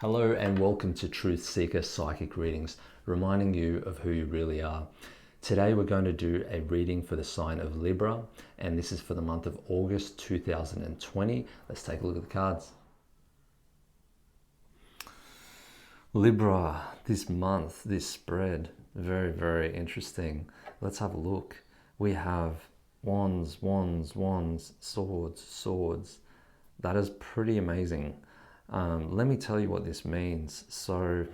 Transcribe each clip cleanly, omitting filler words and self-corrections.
Hello and welcome to Truth Seeker Psychic Readings, reminding you of who you really are. Today we're going to do a reading for the sign of Libra, and this is for the month of August 2020. Let's take a look at the cards. Libra, this month, this spread, very, very interesting. Let's have a look. We have wands, wands, wands, swords, swords. That is pretty amazing. Let me tell you what this means. So,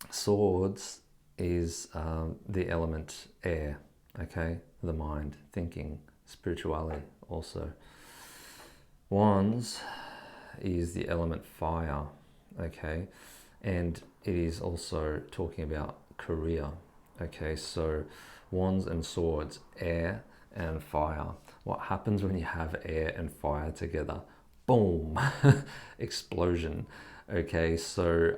swords is the element air, okay? The mind, thinking, spirituality also. Wands is the element fire, okay? And it is also talking about career, okay? So, wands and swords, air and fire. What happens when you have air and fire together? Boom, explosion. Okay, so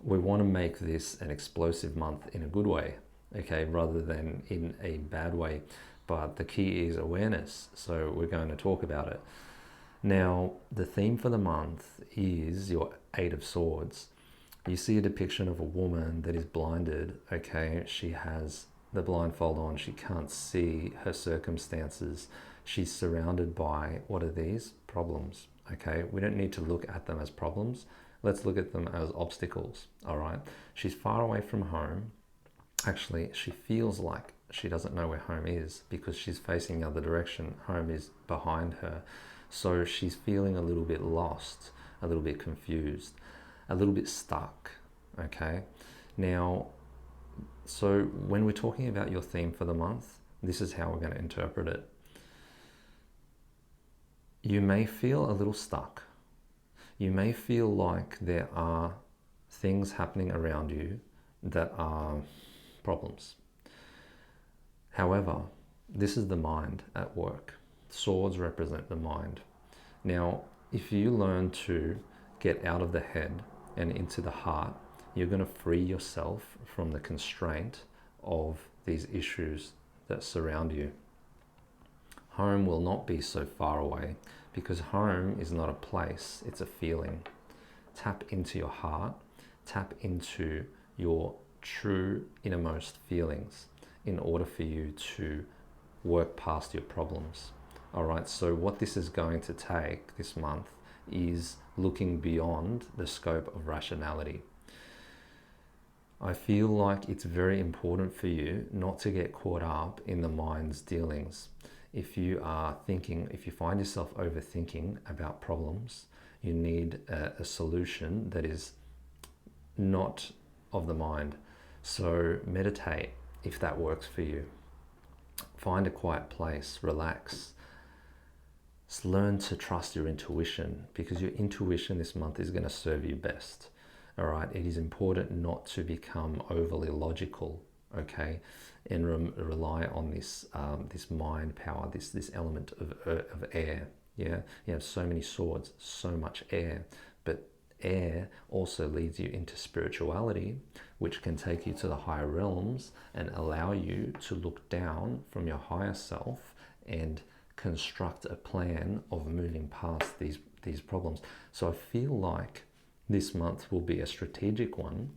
we want to make this an explosive month in a good way, okay, rather than in a bad way. But the key is awareness, so we're going to talk about it. Now, the theme for the month is your Eight of Swords. You see a depiction of a woman that is blinded, okay? She has the blindfold on, she can't see her circumstances. She's surrounded by, what are these? Problems, okay? We don't need to look at them as problems. Let's look at them as obstacles, all right? She's far away from home. Actually, she feels like she doesn't know where home is because she's facing the other direction. Home is behind her. So she's feeling a little bit lost, a little bit confused, a little bit stuck, okay? Now, so when we're talking about your theme for the month, this is how we're going to interpret it. You may feel a little stuck. You may feel like there are things happening around you that are problems. However, this is the mind at work. Swords represent the mind. Now, if you learn to get out of the head and into the heart, you're going to free yourself from the constraint of these issues that surround you. Home will not be so far away because home is not a place, it's a feeling. Tap into your heart, tap into your true innermost feelings in order for you to work past your problems. All right, so what this is going to take this month is looking beyond the scope of rationality. I feel like it's very important for you not to get caught up in the mind's dealings. If you are thinking, if you find yourself overthinking about problems, you need a solution that is not of the mind. So meditate if that works for you. Find a quiet place, relax. Learn to trust your intuition because your intuition this month is going to serve you best. All right, it is important not to become overly logical, okay, and rely on this this mind power, this element of air. Yeah, you have so many swords, so much air, but air also leads you into spirituality, which can take you to the higher realms and allow you to look down from your higher self and construct a plan of moving past these problems. So I feel like this month will be a strategic one,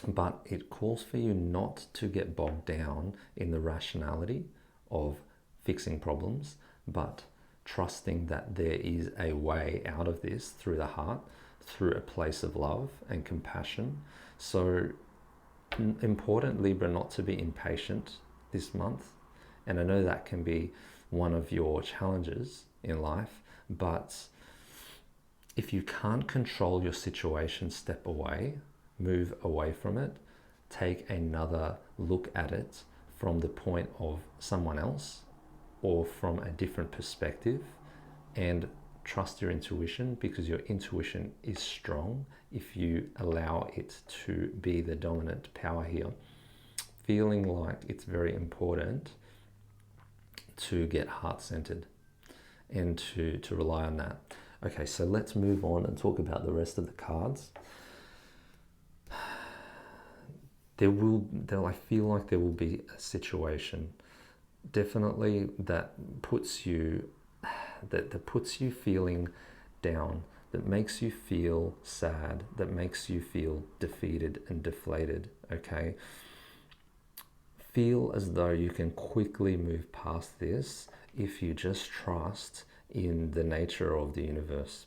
but it calls for you not to get bogged down in the rationality of fixing problems, but trusting that there is a way out of this through the heart, through a place of love and compassion. So important, Libra, not to be impatient this month. And I know that can be one of your challenges in life, but if you can't control your situation, step away, move away from it, take another look at it from the point of someone else or from a different perspective, and trust your intuition because your intuition is strong if you allow it to be the dominant power here. Feeling like it's very important to get heart-centered and to rely on that. Okay, so let's move on and talk about the rest of the cards. I feel like there will be a situation, definitely that puts you feeling down, that makes you feel sad, that makes you feel defeated and deflated, okay? Feel as though you can quickly move past this if you just trust in the nature of the universe.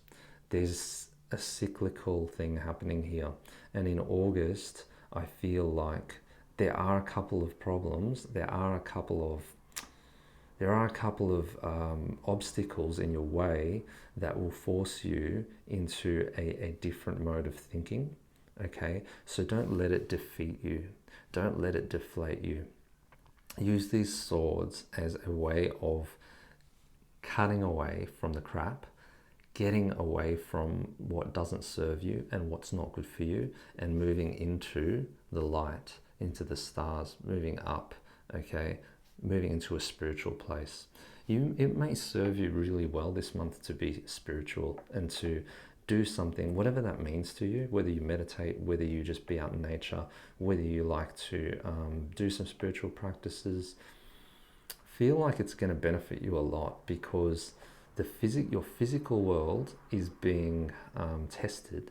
There's a cyclical thing happening here. And in August, I feel like there are a couple of problems, there are a couple of obstacles in your way that will force you into a different mode of thinking, okay? So don't let it defeat you. Don't let it deflate you. Use these swords as a way of cutting away from the crap, getting away from what doesn't serve you and what's not good for you, and moving into the light, into the stars, moving up, okay? Moving into a spiritual place. It may serve you really well this month to be spiritual and to do something, whatever that means to you, whether you meditate, whether you just be out in nature, whether you like to do some spiritual practices. Feel like it's going to benefit you a lot, because your physical world is being tested,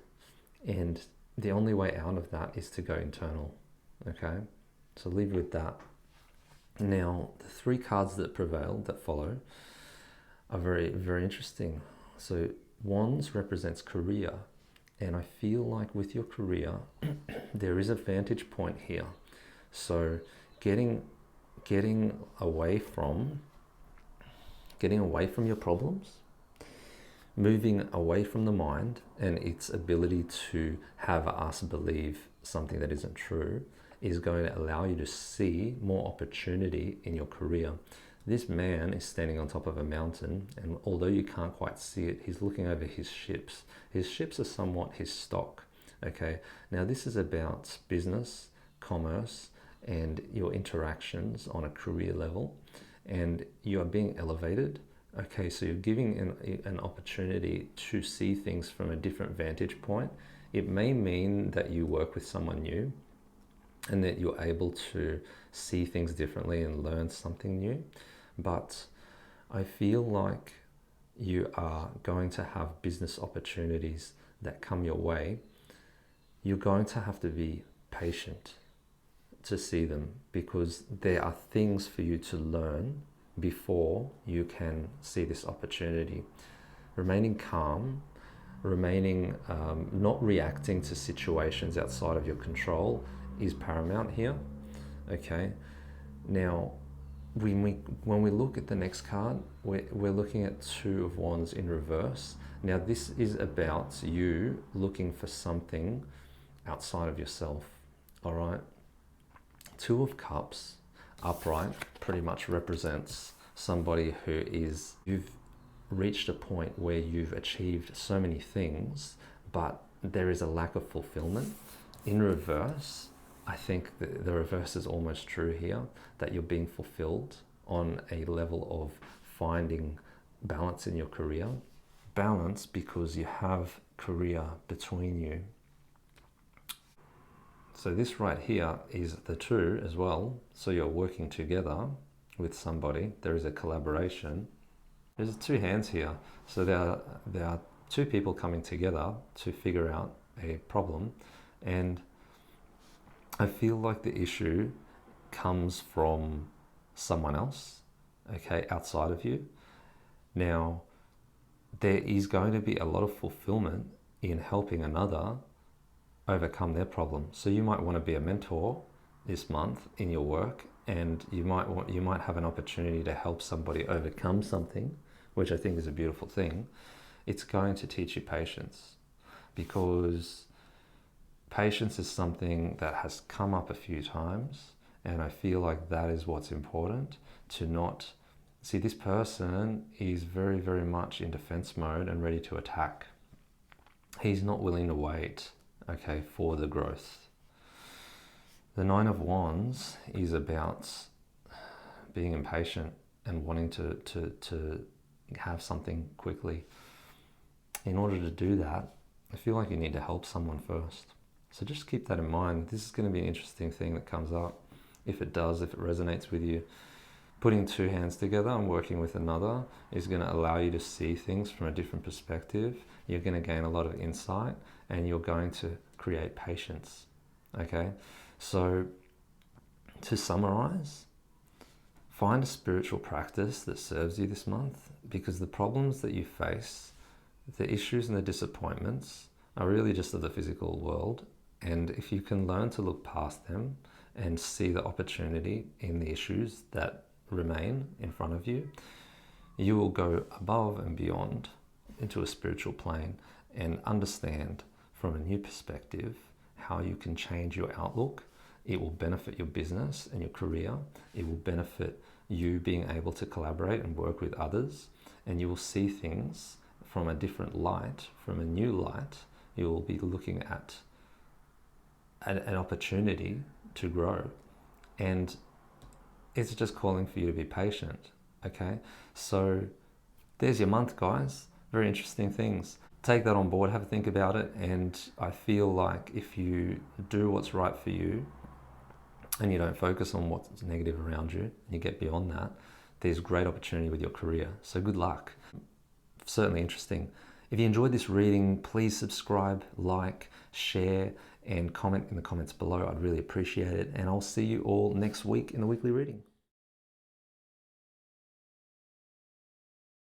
and the only way out of that is to go internal, okay? So leave with that. Now, the three cards that prevail, that follow, are very, very interesting. So Wands represents career, and I feel like with your career, there is a vantage point here. So getting away from your problems, moving away from the mind and its ability to have us believe something that isn't true, is going to allow you to see more opportunity in your career. This man is standing on top of a mountain, and although you can't quite see it, he's looking over his ships. His ships are somewhat his stock, okay? Now this is about business, commerce, and your interactions on a career level, and you are being elevated, okay? So you're giving an opportunity to see things from a different vantage point. It may mean that you work with someone new, and that you're able to see things differently and learn something new. But I feel like you are going to have business opportunities that come your way. You're going to have to be patient to see them, because there are things for you to learn before you can see this opportunity. Remaining calm, not reacting to situations outside of your control is paramount here, okay? Now, when we look at the next card, we're looking at Two of Wands in reverse. Now, this is about you looking for something outside of yourself, all right? Two of Cups, upright, pretty much represents somebody who is, you've reached a point where you've achieved so many things, but there is a lack of fulfillment. In reverse, I think the reverse is almost true here, that you're being fulfilled on a level of finding balance in your career. Balance because you have career between you. So this right here is the two as well. So you're working together with somebody. There is a collaboration. There's two hands here. So there are two people coming together to figure out a problem, and I feel like the issue comes from someone else, okay, outside of you. Now, there is going to be a lot of fulfillment in helping another overcome their problem. So you might want to be a mentor this month in your work, and you might have an opportunity to help somebody overcome something, which I think is a beautiful thing. It's going to teach you patience, because patience is something that has come up a few times, and I feel like that is what's important. To not see, this person is very, very much in defense mode and ready to attack. He's not willing to wait, okay, for the growth. The Nine of Wands is about being impatient and wanting to have something quickly. In order to do that, I feel like you need to help someone first. So just keep that in mind. This is going to be an interesting thing that comes up. If it does, if it resonates with you, Putting two hands together and working with another is going to allow you to see things from a different perspective. You're going to gain a lot of insight and you're going to create patience. Okay, so to summarize, find a spiritual practice that serves you this month, because the problems that you face, the issues and the disappointments, are really just of the physical world. And if you can learn to look past them and see the opportunity in the issues that remain in front of you, you will go above and beyond into a spiritual plane and understand from a new perspective how you can change your outlook. It will benefit your business and your career. It will benefit you being able to collaborate and work with others, and you will see things from a different light, from a new light. You will be looking at an opportunity to grow, and it's just calling for you to be patient. Okay, so there's your month, guys. Very interesting things. Take that on board, have a think about it, and I feel like if you do what's right for you and you don't focus on what's negative around you and you get beyond that, there's great opportunity with your career. So good luck. Certainly interesting. If you enjoyed this reading, please subscribe, like, share, and comment in the comments below. I'd really appreciate it. And I'll see you all next week in the weekly reading.